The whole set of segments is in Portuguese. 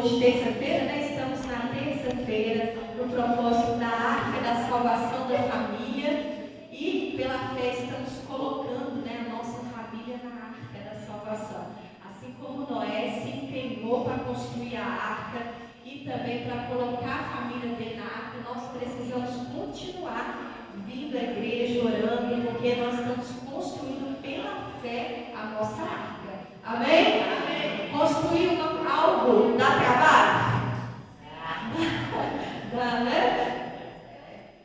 hoje, terça-feira, né? Estamos na terça-feira, no propósito da Arca da Salvação da Família, e pela fé estamos colocando, né, a nossa família na Arca da Salvação. Assim como Noé se empenhou para construir a Arca e também para colocar a família dele na Arca, nós precisamos continuar vindo à igreja, orando, porque nós estamos construindo pela fé a nossa Arca. Amém? Amém. Construir algo dá trabalho? Dá, né?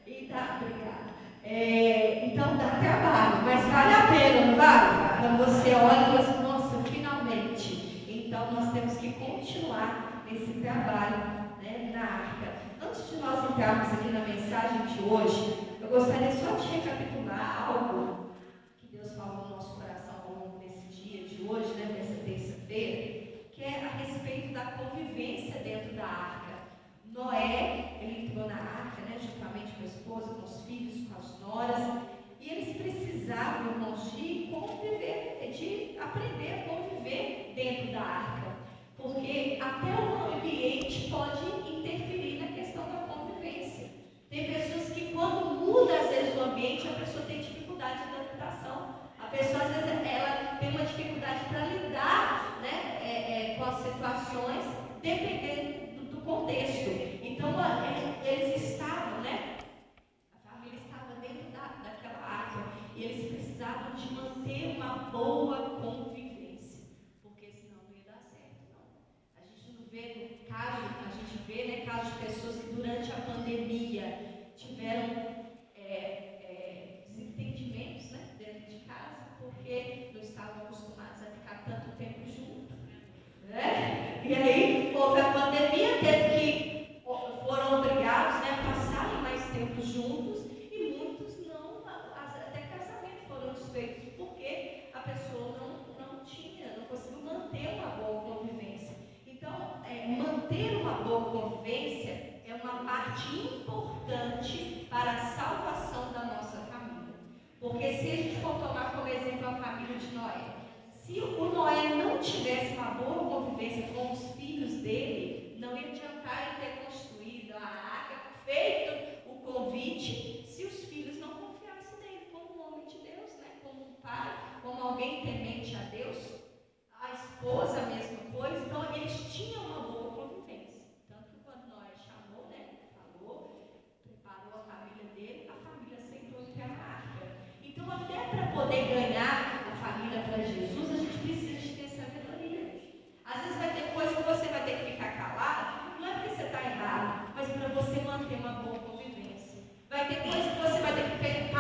E dá, obrigada. Então dá trabalho, mas vale a pena, não vale? Quando você olha e fala assim, nossa, finalmente. Então nós temos que continuar esse trabalho, né, na Arca. Antes de nós entrarmos aqui na mensagem de hoje, eu gostaria só de recapitular algo que Deus falou no nosso coração ao longo desse dia de hoje, né, nessa terça-feira, que é a respeito da convivência dentro da Arca. Noé, ele entrou na Arca, né, juntamente com a esposa, com os filhos, com as noras, e eles precisavam, irmãos, de conviver, de aprender a conviver dentro da Arca, porque até o ambiente pode interferir na questão da convivência. Tem pessoas que quando muda às vezes o ambiente, a pessoa tem dificuldade de adaptação. A pessoa às vezes ela tem uma dificuldade para lidar, né, com as situações, dependendo do contexto. Então eles estavam, né, a família estava dentro daquela Arca e eles precisavam de manter uma boa convivência, porque senão não ia dar certo, não. A gente não vê no caso, a gente vê, né, casos de pessoas que durante a pandemia tiveram desentendimentos, né, dentro de casa, porque não estavam acostumados a ficar tanto tempo juntos, né? E aí houve a pandemia, foram obrigados, né, a passarem mais tempo juntos, e muitos não, até casamento foram desfeitos, porque a pessoa não conseguiu manter uma boa convivência. Então, manter uma boa convivência é uma parte importante para a salvação da nossa família. Porque se a gente for tomar como exemplo a família de Noé, se o Noé não tivesse uma boa convivência com os filhos dele, não ia adiantar ele ter construído a arca, feito o convite, se os filhos não confiassem nele como um homem de Deus, né? Como um pai, como alguém temente a Deus. A esposa, a mesma coisa. Então, eles tinham uma boa convivência. Tanto que quando Noé chamou, né, falou, preparou a família dele, a família aceitou entrar na arca. Então, até para poder ganhar a família para Jesus, a gente precisa de ter sabedoria. Às vezes vai ter coisa que você vai ter que ficar calado, não é porque você está errado, mas para você manter uma boa convivência. Vai ter coisa que você vai ter que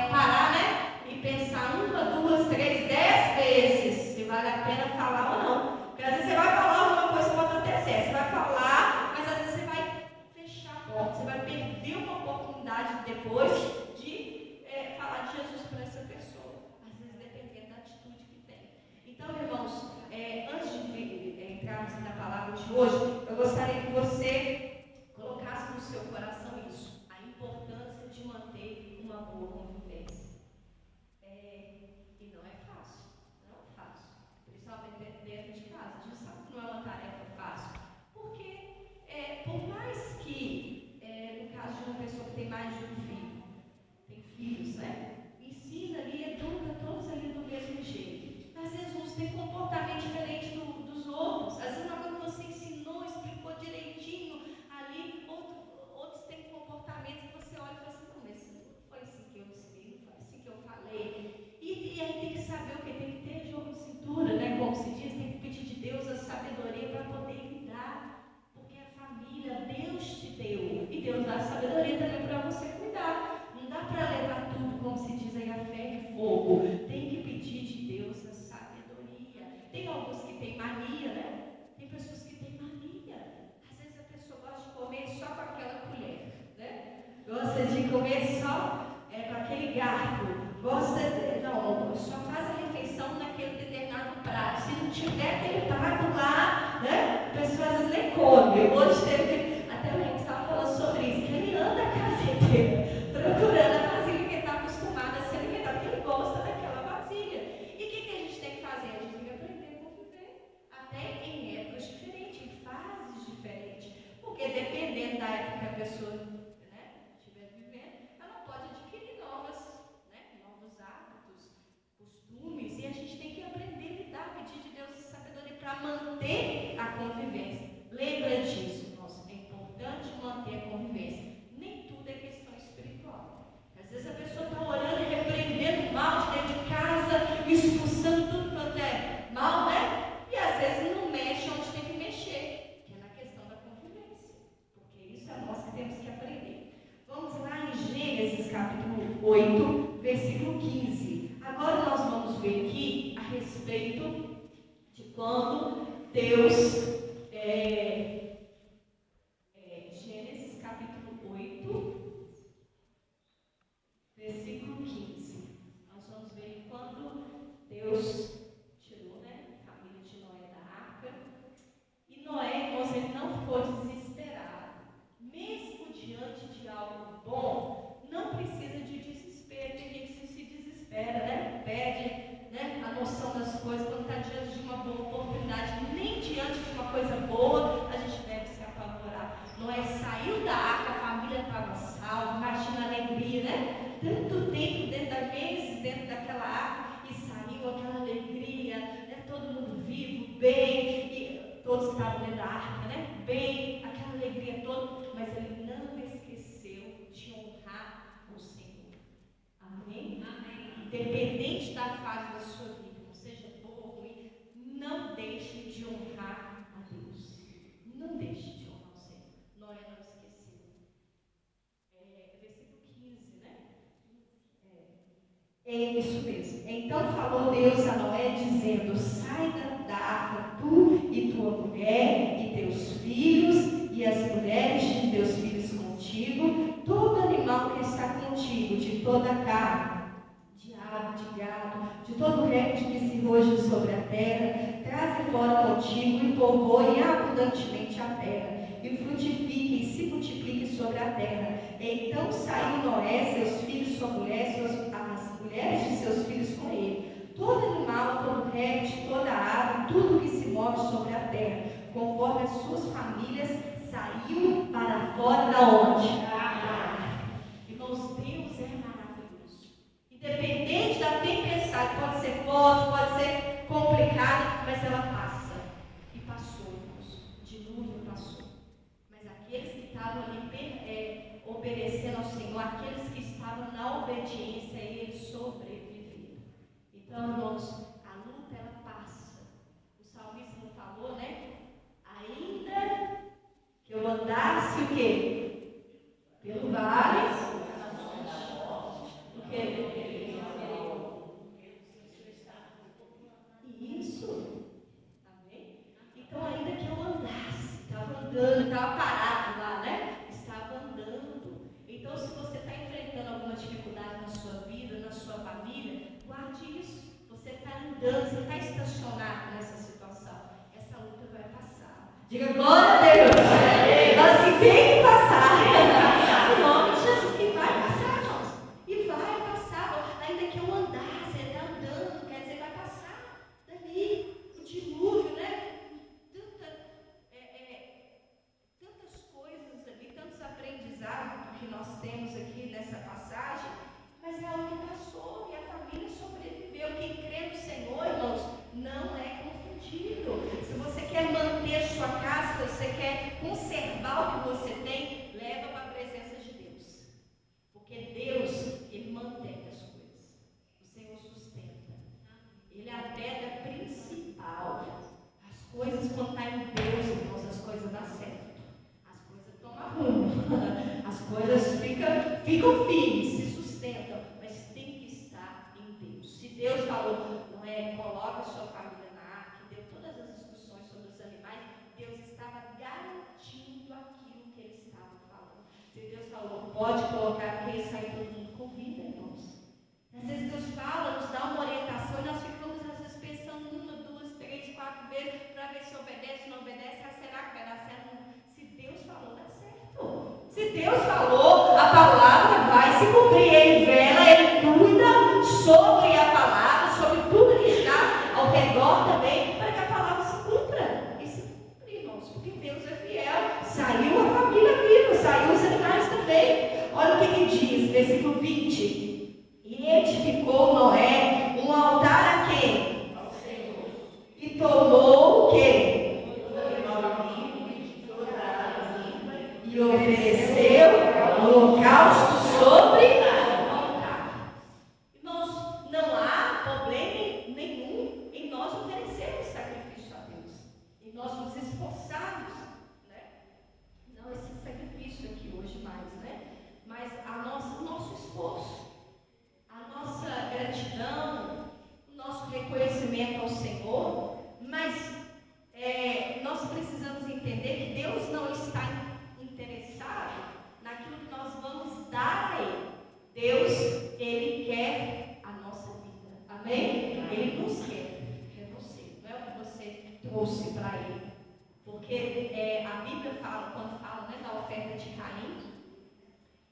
parar, né, e pensar 1, 2, 3, 10 vezes se vale a pena falar ou não. Porque às vezes você vai falar alguma coisa, pode até ser, você vai falar, mas às vezes você vai fechar a porta, você vai perder uma oportunidade depois de falar de Jesus para essa pessoa, às vezes dependendo da atitude que tem. Então, irmãos, antes de entrarmos na palavra de hoje, eu gostaria que você colocasse no seu coração isso, a importância de manter uma boa convivência. E não é fácil, principalmente dentro de casa. A gente sabe que não é uma tarefa fácil, porque por mais que, no caso de uma pessoa que tem mais de um filho, tem filhos, né? Ensina ali, educa todos ali do mesmo jeito. Às vezes uns têm comportamento diferente dos outros. Às vezes na hora que você ensinou, explicou direitinho ali, outros têm comportamentos que você olha e fala assim, não, mas não foi assim que eu ensinei, não foi assim que eu falei. E aí tem que saber o que? Tem que ter jogo de cintura, né? Como se diz, tem que pedir de Deus a sabedoria para poder lidar. Porque a família, Deus te deu. E Deus dá a sabedoria também para você cuidar. Não dá para levar tudo, como se diz aí, a fé e fogo. Tem que pedir de Deus a sabedoria. Tem alguns que têm mania, né? Tem pessoas que têm mania. Às vezes a pessoa gosta de comer só com aquela colher, né? Gosta de comer só com aquele garfo. Só faz a refeição naquele determinado prato. Se não tiver aquele prato lá, né? A pessoa às vezes nem come. Hoje até o gente estava falando sobre isso, que ele anda a casa inteira procurando a vasilha que ele está acostumado a se alimentar, porque ele gosta daquela vasilha. E o que a gente tem que fazer? A gente tem que aprender a conviver, até em épocas diferentes, em fases dependendo da época que a pessoa, né, estiver vivendo, ela pode adquirir novos hábitos, costumes, e a gente tem que aprender a lidar, pedir de Deus sabedoria para manter a convivência. Lembra disso, irmãos, é importante manter a convivência. Nem tudo é questão espiritual. Às vezes a pessoa está orando e repreendendo mal de dentro de casa, expulsando tudo quanto é mal, né? E às vezes não mexe onde tem que mexer, que é na questão da convivência. Porque isso é nós que temos que aprender. Vamos lá em Gênesis capítulo 8, versículo 15. Agora nós vamos ver aqui a respeito de quando Deus, Gênesis capítulo 8, versículo 15. Nós vamos ver quando Deus tirou, né, a família de Noé da arca. E Noé, irmãos, ele não ficou desesperado. Mesmo diante de algo bom, não precisa de desespero. Tem gente que se desespera, né? Perde, né, a noção das coisas quando está diante de uma boa oportunidade. Nem diante de uma coisa boa a gente deve se apavorar. Noé saiu da arca, a família estava salva, imagina a alegria, né? Tanto tempo dentro daquela arca, e saiu aquela alegria, né? Todo mundo vivo, bem, e todos que estavam dentro da arca, né? Bem, aquela alegria toda, mas ele não esqueceu de honrar o Senhor. Amém? Amém. Independente da fase da sua vida, não seja boa ou ruim, não deixe de honrar a Deus. Não deixe de honrar o Senhor. Noé não esqueceu. Versículo 15, né? É isso mesmo. Então falou Deus a Noé, dizendo: sai da arca, tu e tua mulher, e teus filhos, e as mulheres de teus filhos contigo, todo animal que está contigo, de toda a carne, de ave, de gado, de todo réptil que se roja sobre a terra, traze fora contigo e povoe abundantemente a terra, e frutifique e se multiplique sobre a terra. Então saiu Noé, seus filhos, sua mulher, as mulheres de seus filhos com ele. Todo animal, todo réptil, toda ave, tudo que se move sobre a terra, conforme as suas famílias, saiu para fora da onde? Irmãos, Deus é maravilhoso. Independente da tempestade, pode ser forte, pode ser complicado, mas ela passa. E passou, irmãos. O dilúvio passou. Mas aqueles que estavam ali obedecendo ao Senhor, aqueles que estavam na obediência, eles sobreviveram. Então, irmãos, a luta ela passa. O salmista não falou, né? Ainda que eu andasse o quê? Pelo vale. O quê? Isso. Amém? Então, ainda que eu andasse, estava andando, estava parado lá, né? Estava andando. Então, se você está enfrentando alguma dificuldade na sua vida, na sua família, guarde isso. Você está andando, você está estacionado nessa situação. Essa luta vai passar. Diga glória a Deus. Ela se tem que passar. Em nome de Jesus, e vai passar, irmãos. E vai passar. Ainda que eu andasse, ele está andando, quer dizer, vai passar. Dali, o dilúvio, né? Tantas coisas ali, tantos aprendizados que nós temos aqui nessa passagem, mas é algo que passou e a família sobreviveu. Quem crê no Senhor, irmãos, não é confundido. Se você quer manter sua casa, se você quer conservar o que você tem, leva para a presença de Deus. Porque Deus, Ele mantém as coisas. O Senhor sustenta. Ele é a pedra principal. As coisas, quando está em Deus, irmãos, as coisas dão certo. As coisas tomam rumo. As coisas ficam firmes, se sustentam. Mas tem que estar em Deus. Se Deus falou, não é, coloca a sua família na arca, deu todas as instruções sobre os animais, Deus estava garantindo aquilo que Ele estava falando. Se Deus falou, pode colocar, porque sai todo mundo com vida, irmãos. Às vezes Deus fala, nos dá uma orientação e nós ficamos às vezes pensando 1, 2, 3, 4 vezes para ver se obedece, não obedece, será que vai dar certo? Se Deus falou, dá certo. Se Deus falou, a palavra vai se cumprir. Ele vela, Ele cuida sobre a palavra, sobre tudo que está ao redor também, para que a palavra se cumpra. E se cumprir, irmãos, porque Deus é fiel. Saiu a família viva. para ele. Porque a Bíblia fala, quando fala, né, da oferta de Caim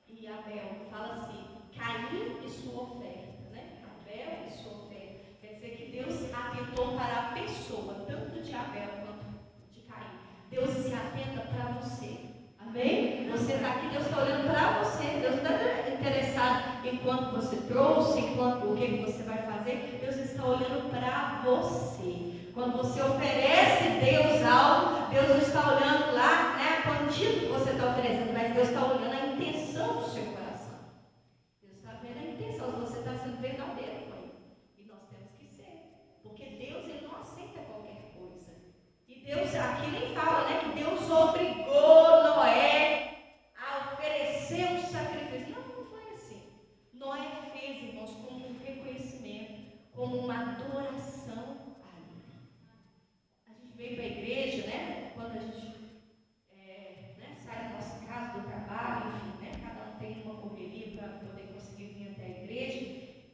e Abel, fala assim, Caim e sua oferta, né? Abel e sua oferta. Quer dizer que Deus atentou para a pessoa, tanto de Abel quanto de Caim. Deus se atenta para você. Amém? Você está aqui, Deus está olhando para você. Deus não está interessado em quanto você trouxe, em quanto, o que você vai fazer. Deus está olhando para você. Quando você oferece a Deus algo, Deus não está olhando lá, né, a quantia que você está oferecendo, mas Deus está olhando a intenção do seu coração. Deus está vendo a intenção, se você está sendo verdadeiro com Ele. E nós temos que ser. Porque Deus, Ele não aceita qualquer coisa. E Deus, aqui nem fala, né, que Deus obrigou Noé a oferecer um sacrifício. Não foi assim. Noé fez, irmãos, como um reconhecimento, como uma adoração. Veio para a igreja, né? Quando a gente né, sai da nossa casa, do trabalho, enfim, né? Cada um tem uma correria para poder conseguir vir até a igreja.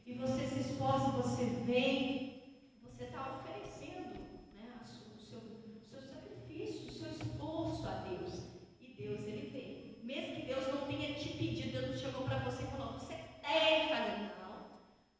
E você se esforça, você vem, você está oferecendo, né, o seu sacrifício, o seu esforço a Deus. E Deus, Ele veio. Mesmo que Deus não tenha te pedido, Deus não chegou para você e falou, você tem que fazer. Não.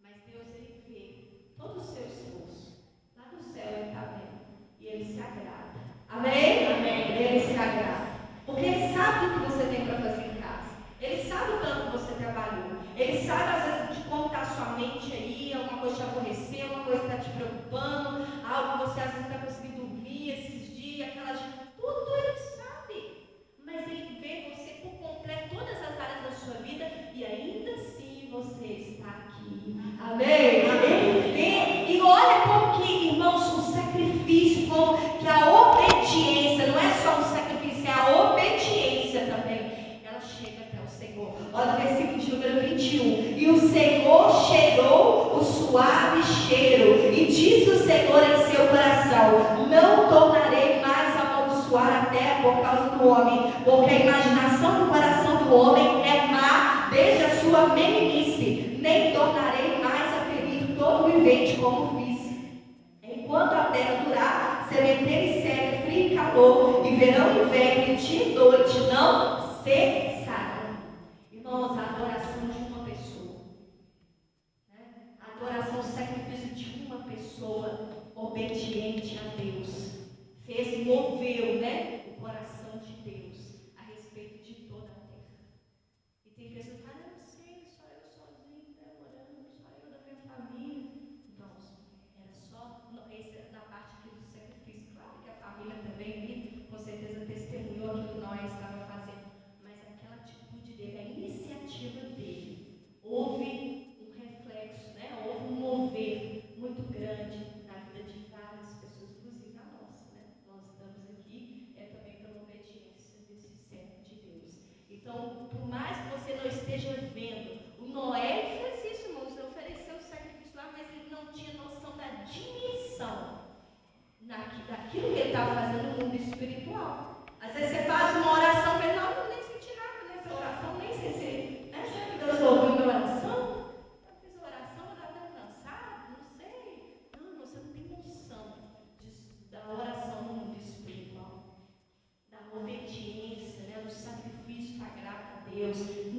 Mas Deus, Ele veio. Todo o seu esforço. Lá do céu Ele está vendo. E Ele se agrada. Amém? Amém? Ele se agrada. Porque Ele sabe o que você tem para fazer em casa. Ele sabe o tanto que você trabalhou. Ele sabe, às vezes, de como está a sua mente aí, alguma coisa te aborreceu, uma coisa está te preocupando, algo que você, às vezes, está conseguindo dormir esses dias, aquelas... Tudo Ele sabe. Mas Ele vê você por completo, todas as áreas da sua vida, e ainda assim você está aqui. Amém? Ele vê. E olha como que, irmãos, o sacrifício, como que a obediência, não é só um sacrifício, é a obediência também. Ela chega até o Senhor. Olha o versículo de número 21. E o Senhor cheirou o suave cheiro, e disse o Senhor em seu coração: não tornarei mais a amaldiçoar a terra por causa do homem, porque a imaginação do coração do homem é má desde a sua meninice, nem tornarei mais a ferir todo vivente como fiz. Enquanto a terra durar, sementeira e seca, frio e calor, e verão e inverno, e dia e noite não cessarão. Irmãos, a adoração de uma pessoa, né? A adoração, o sacrifício de uma pessoa obediente a Deus, moveu, né, o coração de Deus a respeito de toda a terra. E tem pessoas que falam, eu não sei, só eu sozinho, né, orando, só eu da minha família. Irmãos, era só na parte aqui do sacrifício. Claro que a família também, com certeza, testemunhou aquilo que Noé estava fazendo. Mas aquela atitude dele, a iniciativa dele, houve um reflexo, né? Houve um mover muito grande na vida de várias pessoas, inclusive a nossa, né? Nós estamos aqui também pela obediência desse servo de Deus. Então, por mais que você não esteja vendo, o Noé fez isso, irmãos, ofereceu o sacrifício lá, mas ele não tinha noção da dimensão daquilo que ele estava fazendo no mundo espiritual. Às vezes você faz uma oração, mas não, eu nem senti nada nessa oração, nem sei se, né? Será que Deus ouviu minha oração? Eu fiz a oração, eu estava tão cansado, não sei. Não, você não tem noção da oração no mundo espiritual, da obediência, né? Do sacrifício que agrada a Deus.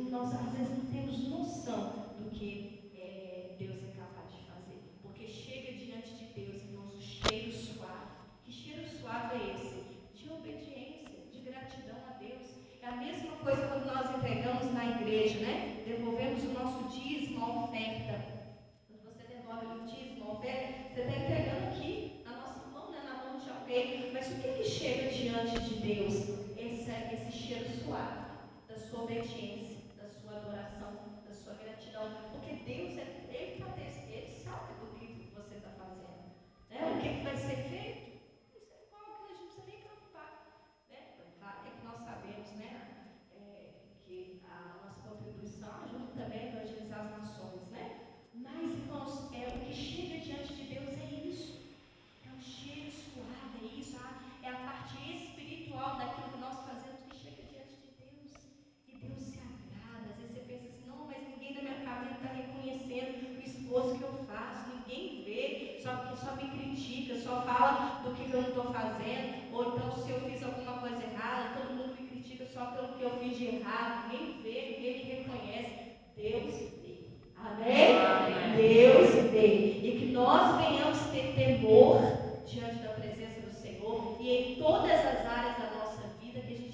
Nós às vezes não temos noção do que Deus é capaz de fazer, porque chega diante de Deus, irmãos, o cheiro suave. Que cheiro suave é esse? De obediência, de gratidão a Deus. É a mesma coisa quando nós entregamos na igreja, né? Devolvemos o nosso dízimo, a oferta. Quando você devolve o dízimo, a oferta, você está entregando aqui na nossa mão, né? Na mão de alguém. Mas o que chega diante de Deus? Esse cheiro suave da sua obediência, da sua adoração, da sua gratidão. Porque Deus, Ele sabe do que você está fazendo, né? O que vai ser feito. Isso é igual que a gente não precisa nem preocupar, né? Claro que nós sabemos, né? Que a nossa contribuição ajuda também a evangelizar as nações, né? Mas, irmãos, o que chega diante de Deus é isso. É um cheiro suave, é isso. É a parte espiritual daquilo que nós fazemos que chega diante de Deus. E Deus se agrada. Às vezes você pensa assim, não, mas ninguém da minha família está reconhecendo o esforço que eu faço. Ninguém vê, só me critica, só fala errado, ninguém vê, ninguém me reconhece. Deus vê. Amém? Deus vê. E que nós venhamos ter temor diante da presença do Senhor e em todas as áreas da nossa vida, que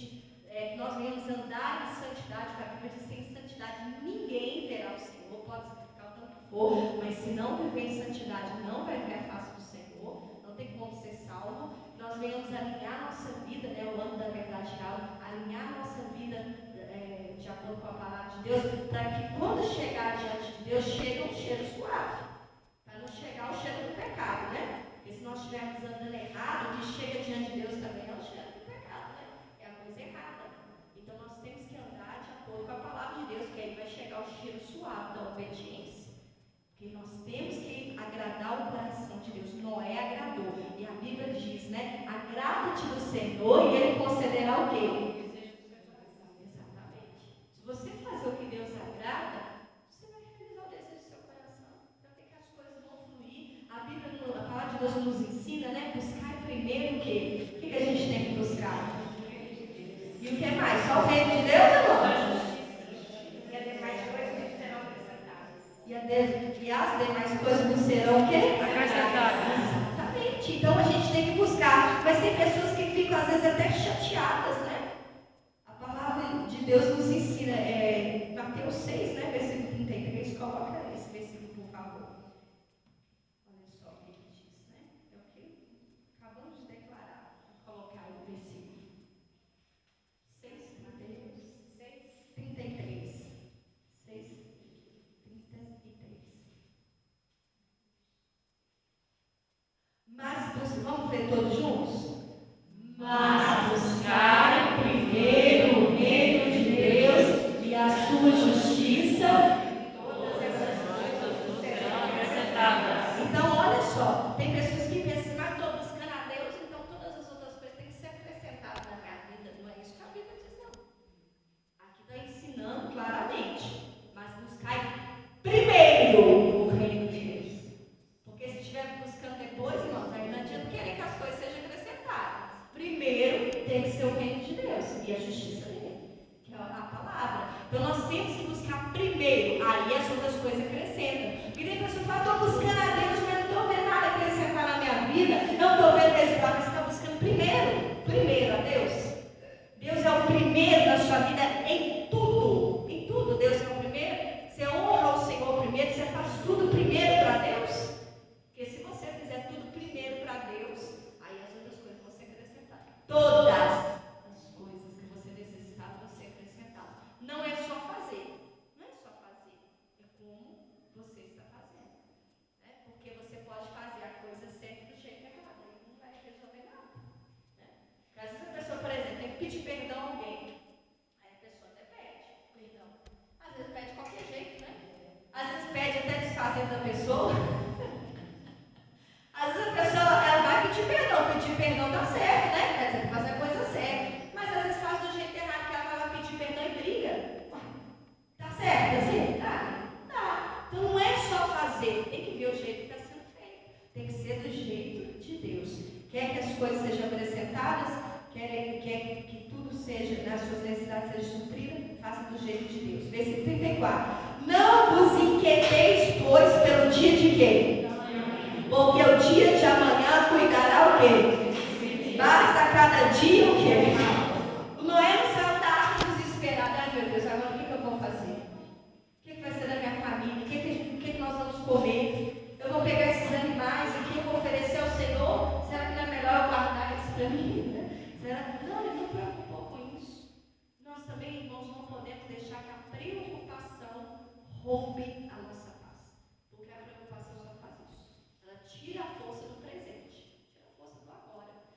nós venhamos andar em santidade, porque a Bíblia diz que sem santidade ninguém verá o Senhor, pode sacrificar o tanto que for, mas se não viver em santidade, não vai ver a face do Senhor, não tem como ser salvo. Nós venhamos alinhar a nossa vida, o ano da verdade real, alinhar a nossa vida de acordo com a palavra de Deus, para que quando chegar diante de Deus, chegue um cheiro suave, para não chegar o cheiro do pecado, né? Porque se nós estivermos andando errado, o que chega diante de Deus também é o cheiro do pecado, né? É a coisa errada. Então nós temos que andar de acordo com a palavra de Deus, que aí vai chegar o cheiro suave da obediência. Porque nós temos que agradar o coração de Deus. Noé agradou. E a Bíblia diz, né? Agrada-te do Senhor e Ele concederá o quê? Se você fazer o que Deus agrada, você vai realizar o desejo do seu coração. Então tem que as coisas vão fluir. A palavra de Deus nos ensina, né? Buscar primeiro o quê? O que a gente tem que buscar? E o que mais? Só o reino de Deus, amor? E as demais coisas nos serão acrescentadas. E as demais coisas nos serão o quê? Acrescentadas. Exatamente. Então a gente tem que buscar. Mas tem pessoas que ficam às vezes até chateadas, né? A palavra de Deus nos ensina, Mateus 6, né, versículo 33, coloca esse versículo, por favor. Olha só o que ele diz, né? É o que acabamos de declarar. Vou colocar o versículo 6, Mateus 6, 33. 6, 33. Mas, vamos ler todos juntos? Mas buscar primeiro o reino de Deus e a sua justiça, todas essas coisas serão acrescentadas. Então, olha só, tem pessoas que pensam, mas estou buscando a Deus, então todas as outras coisas têm que ser acrescentadas na minha vida. Não é isso que a Bíblia diz, não. Aqui está ensinando claramente, mas buscar primeiro o reino de Deus. Porque se estiver buscando depois, irmãos, aí não adianta querer que as coisas sejam acrescentadas. Primeiro tem que ser o reino de Deus e a justiça dele, que é a palavra. Então nós temos que buscar primeiro, aí as outras coisas acrescentam. Porque tem pessoa que fala, estou buscando a Deus, mas não estou vendo nada acrescentar na minha vida, não estou vendo resultado, mas você está buscando primeiro a Deus. Deus é o primeiro na sua vida em tudo. Em tudo, Deus é o primeiro. Você honra o Senhor primeiro, você faz tudo primeiro para Deus. Porque se você fizer tudo primeiro para Deus, aí as outras coisas vão ser acrescentadas. Todas as coisas que você necessitar vão ser acrescentadas. Não é só fazer. Não é só fazer. É como você está fazendo. Né? Porque você pode fazer a coisa certa do jeito errado. Aí não vai resolver nada. Né? Porque às vezes a pessoa, por exemplo, tem que pedir perdão a alguém. Aí a pessoa até pede perdão. Às vezes pede de qualquer jeito, né? Às vezes pede até desfazendo da pessoa. Às vezes a pessoa ela vai pedir perdão dá certo, né? Quer dizer, fazer a coisa certa. Mas às vezes faz do jeito errado, que ela vai lá pedir perdão e briga. Tá certo assim? Tá. Então não é só fazer, tem que ver o jeito que está sendo feito. Tem que ser do jeito de Deus. Quer que as coisas sejam acrescentadas? Quer que tudo seja, as suas necessidades sejam supridas? Faça do jeito de Deus. Versículo 34. Não vos inquieteis, pois, pelo dia de quê? Porque o dia de amanhã cuidará o quê? Basta cada dia o quê? O Noé não saiu da arca desesperado. Ai meu Deus, agora o que eu vou fazer? O que vai ser da minha família? O que nós vamos comer? Eu vou pegar esses animais aqui, eu vou oferecer ao Senhor? Será que não é melhor eu guardar eles para mim? Não, ele não preocupou com isso. Nós também, irmãos, não podemos deixar que a preocupação roube a nossa paz. Porque a preocupação só faz isso. Ela tira a força do presente, tira a força do agora.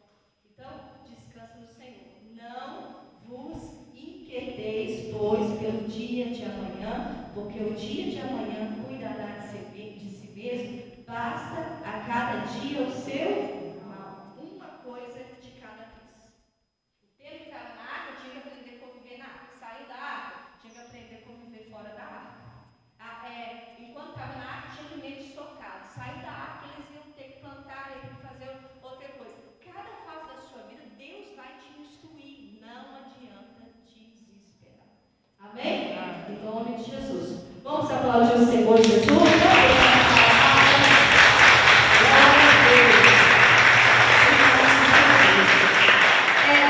Então, descansa no Senhor. Não vos inquieteis, pois, pelo dia de amanhã, porque o dia de amanhã cuidará de si mesmo. Basta a cada dia o seu mal. Uma coisa de cada vez. O tempo que estava na água, tinha que aprender a conviver na água. Saiu da água, tinha que aprender a conviver fora da água. Enquanto estava na arca, tinha primeiro estocado. Saiu da arca, eles iam ter que plantar, iam ter que fazer outra coisa. Cada fase da sua vida, Deus vai te instruir. Não adianta te desesperar. nome de Jesus. Vamos aplaudir o Senhor Jesus.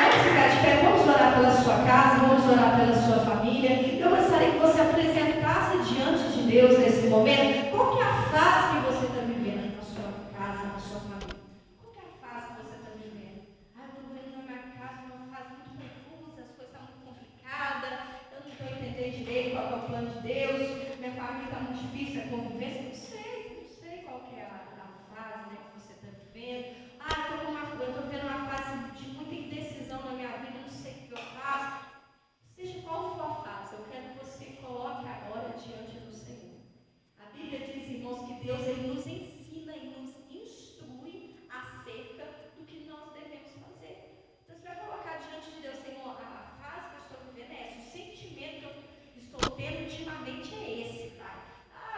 Vamos ficar de pé, vamos orar pela sua casa, vamos orar pela sua família. Eu gostaria que você apresentasse diante de Deus nesse momento qual que é a fase que você está vivendo na sua casa, na sua família. Qual que é a fase que você está vivendo? Eu estou vivendo na minha casa uma fase muito confusa, as coisas estão muito complicadas, eu não estou entendendo direito qual que é o plano de Deus, minha família está muito difícil, a convivência, não sei qual que é a fase, né, que você está vivendo. Eu estou vivendo uma fase de muita indecisão na minha vida, não sei o que eu faço. Seja qual for a fase, eu quero que você coloque agora diante do Senhor. A Bíblia diz, irmãos, que Deus ele nos ensina e nos instrui acerca do que nós devemos fazer. Então você vai colocar diante de Deus, Senhor, a fase que eu estou vivendo é essa, o sentimento que eu estou tendo ultimamente é esse, Pai.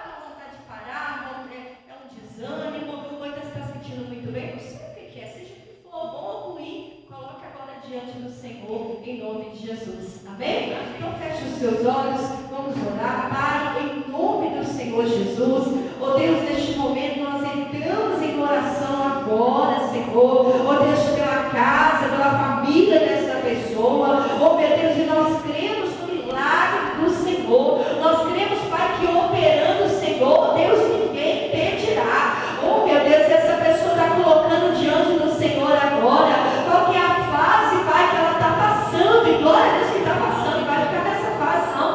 Uma vontade de parar, é um desânimo, ou então você está sentindo muito bem, não sei o que é, seja o que for, bom ou ruim, coloque agora diante do Senhor, em nome de Jesus. Amém? Então feche os seus olhos, vamos orar. Pai, em nome do Senhor Jesus, ó Deus, neste momento nós entramos em oração agora, Senhor, ó Deus, pela casa, pela família dessa pessoa, ó meu Deus, e nós cremos no milagre do Senhor, nós cremos, Pai, que operando o Senhor, Deus, ninguém impedirá. Oh meu Deus, essa pessoa está colocando diante do Senhor agora, qual que é a fase, Pai, que ela está passando, e glória a Deus que está passando, e vai ficar nessa fase, não.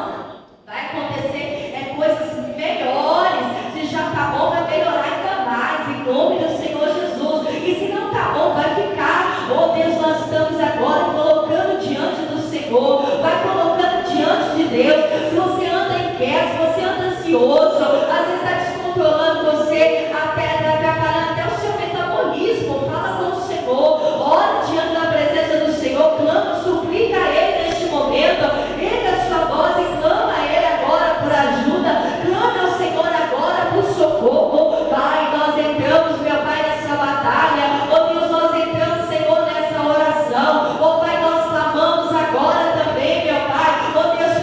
Vai acontecer coisas melhores, se já está bom, vai melhorar ainda mais, em nome do Senhor Jesus, e se não está bom, vai ficar. Oh Deus, nós estamos agora colocando diante do Senhor, vai colocando diante de Deus. Se você anda inquieto, se você anda ansioso, às vezes está descontrolando você, preparando até o seu metabolismo, fala com o Senhor, ora diante da presença do Senhor, clama, suplica a Ele neste momento, erga a sua voz e clama a Ele agora por ajuda, clama ao Senhor agora por socorro. Pai, nós entramos, meu Pai, nessa batalha, ó Deus, nós entramos, Senhor, nessa oração, ó Pai, nós clamamos agora também, meu Pai, ó Deus,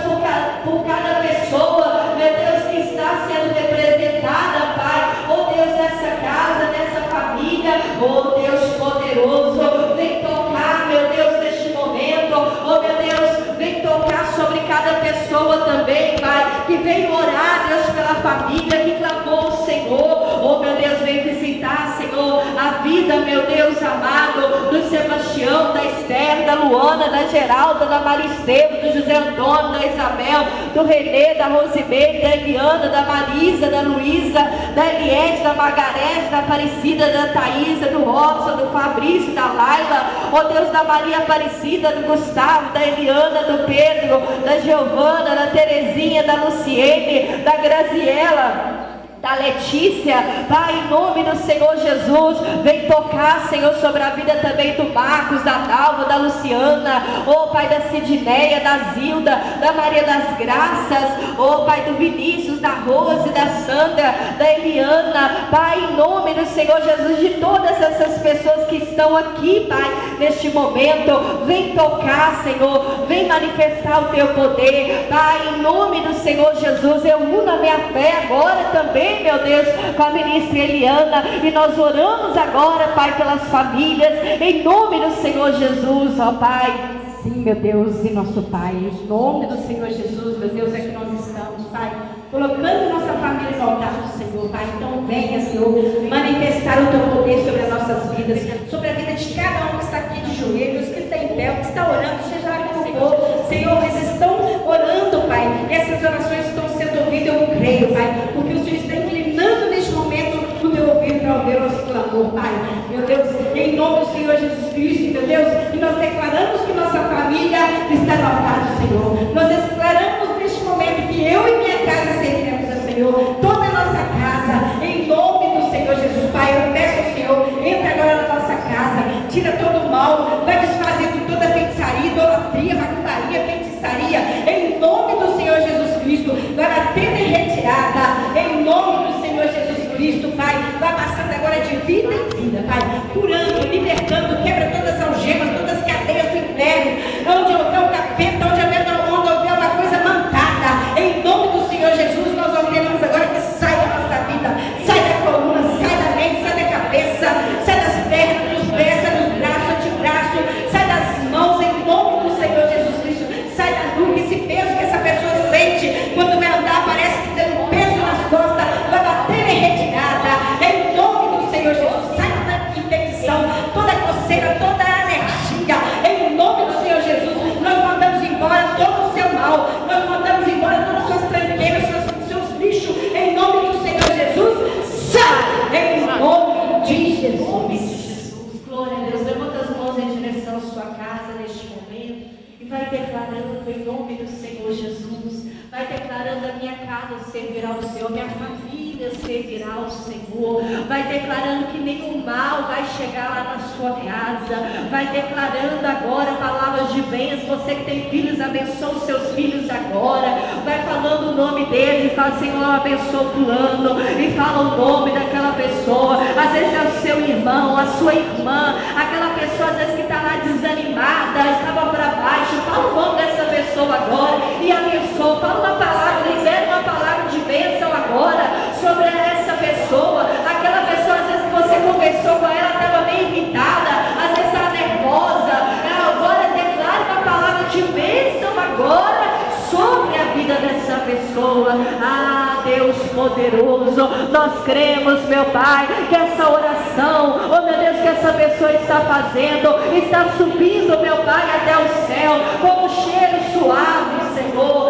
por cada pessoa, meu Deus, que está sendo representada, Pai, ó Deus, nessa casa, nessa família, ó Deus poderoso, vem tocar, meu Deus, neste momento, ó meu Deus, vem tocar sobre cada pessoa também, Pai, que veio orar, Deus, pela família, que clamou o Senhor, ó meu Deus, vem visitar, Senhor, a vida, meu Deus amado, do Sebastião, da Esther, da Luana, da Geralda, da Maristeu, do José Antônio, da Isabel, do Renê, da Rosimeire, da Eliana, da Marisa, da Luísa, da Eliette, da Margarete, da Aparecida, da Thaísa, do Robson, do Fabrício, da Laila, ó Deus, da Maria Aparecida, do Gustavo, da Eliana, do Pedro, da Giovana, da Terezinha, da Luciene, da Graziela, da Letícia, Pai, em nome do Senhor Jesus, vem tocar, Senhor, sobre a vida também do Marcos, da Dalva, da Luciana, oh Pai, da Sidneia, da Zilda, da Maria das Graças, oh Pai, do Vinícius, da Rose, da Sandra, da Eliana, Pai, em nome do Senhor Jesus, de todas essas pessoas que estão aqui, Pai, neste momento, vem tocar, Senhor, vem manifestar o Teu poder, Pai, em nome do Senhor Jesus, eu uno a minha fé agora também, meu Deus, com a ministra Eliana, e nós oramos agora, Pai, pelas famílias, em nome do Senhor Jesus, ó Pai. Sim, meu Deus e nosso Pai, em nome do Senhor Jesus, meu Deus, é que nós estamos, Pai, colocando nossa família no altar do Senhor, Pai. Então venha, Senhor, manifestar o Teu poder sobre as nossas vidas, sobre a vida de cada um que está aqui de joelhos, que está em pé, que está orando, seja lá que for, Senhor, eles estão orando, Pai, e essas orações estão sendo ouvidas, eu creio, Pai, porque o Senhor está inclinando neste momento o Teu ouvido para ouvir o nosso clamor, Pai. Meu Deus, em nome do Senhor Jesus Cristo, meu Deus, e nós declaramos que nossa família está no altar do Senhor. Nós declaramos neste momento que eu e minha casa serviremos ao Senhor, toda a nossa casa, em nome do Senhor Jesus. Pai, eu peço ao Senhor, entra agora na nossa casa, tira todo o mal, vai desfazendo toda a feitiçaria, idolatria, macumbaria, feitiçaria, em nome do Senhor Jesus Cristo, vai batendo em retirada, em nome do Senhor Jesus Cristo, Pai, vai passando agora de vida em vida, Pai, curando, libertando, quebra todas as algemas, todas as cadeias do inferno, onde houver o capeta, onde houver uma coisa mancada, em nome vai declarando em nome do Senhor Jesus. Vai declarando: a minha casa servirá ao Senhor, minha família servirá ao Senhor. Vai declarando que nenhum mal vai chegar lá na sua casa. Vai declarando agora palavras de bênçãos. Você que tem filhos, abençoa os seus filhos agora. Vai falando o nome deles, fala: Senhor, abençoa o fulano, e fala o nome daquela pessoa. Às vezes é o seu irmão, a sua irmã, aquela pessoa às vezes que está lá desanimada, estava para baixo. Fala o nome dessa pessoa agora e abençoa. Fala uma palavra, libera uma palavra de bênção agora sobre essa pessoa. Aquela pessoa, às vezes que você conversou com ela, estava meio irritada, às vezes estava nervosa. Agora declara uma palavra de bênção agora sobre a vida dessa pessoa. Ah, Deus poderoso, nós cremos, meu Pai, que essa oração, oh meu Deus, que essa pessoa está fazendo, está subindo, meu Pai, até o céu, como um cheiro suave, Senhor.